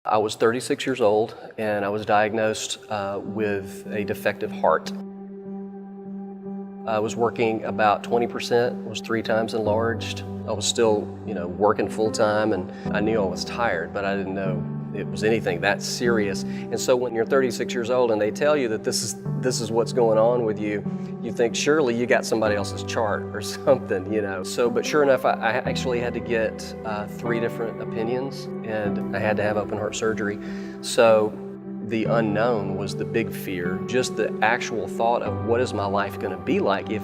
I was 36 years old and I was diagnosed with a defective heart. I was working about 20%, was 3 times enlarged. I was still, working full time, and I knew I was tired, but I didn't know it was anything that serious. And so when you're 36 years old and they tell you that this is what's going on with you, you think surely you got somebody else's chart or something, but sure enough, I actually had to get 3 different opinions, and I had to have open heart surgery. So the unknown was the big fear. Just the actual thought of what is my life going to be like if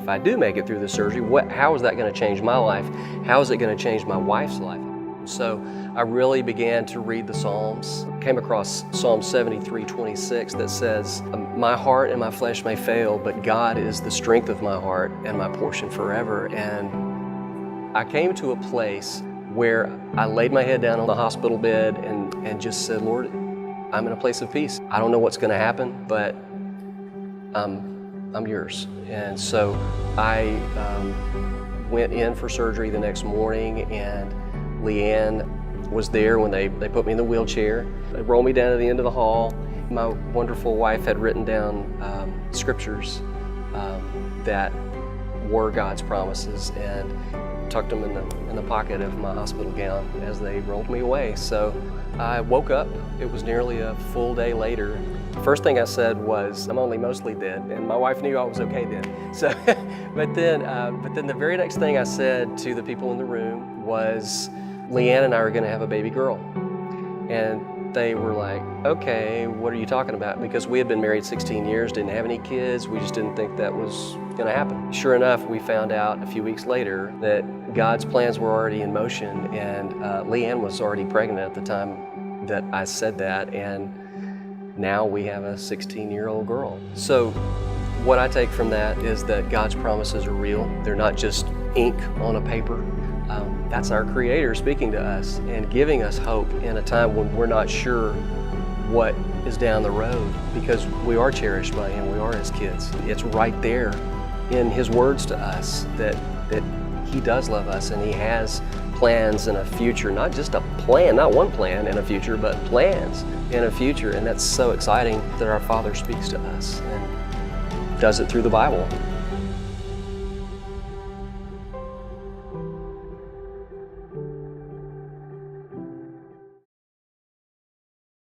I do make it through the surgery. How is that going to change my life? How is it going to change my wife's life? So I really began to read the Psalms. Came across Psalm 73:26 that says, "My heart and my flesh may fail, but God is the strength of my heart and my portion forever." And I came to a place where I laid my head down on the hospital bed and just said, "Lord, I'm in a place of peace. I don't know what's going to happen, but I'm yours." And so I went in for surgery the next morning, and Leanne was there when they put me in the wheelchair. They rolled me down to the end of the hall. My wonderful wife had written down scriptures that were God's promises, and tucked them in the pocket of my hospital gown as they rolled me away. So I woke up. It was nearly a full day later. First thing I said was, "I'm only mostly dead," and my wife knew I was okay then. So, but then the very next thing I said to the people in the room was, "Leanne and I are going to have a baby girl." And they were like, "Okay, what are you talking about?" Because we had been married 16 years, didn't have any kids. We just didn't think that was going to happen. Sure enough, we found out a few weeks later that God's plans were already in motion, and Leanne was already pregnant at the time that I said that, and now we have a 16-year-old girl. So what I take from that is that God's promises are real. They're not just ink on a paper. That's our Creator speaking to us and giving us hope in a time when we're not sure what is down the road, because we are cherished by Him, we are His kids. It's right there in His words to us that He does love us, and He has plans in a future, not just a plan, not one plan in a future, but plans in a future. And that's so exciting that our Father speaks to us and does it through the Bible.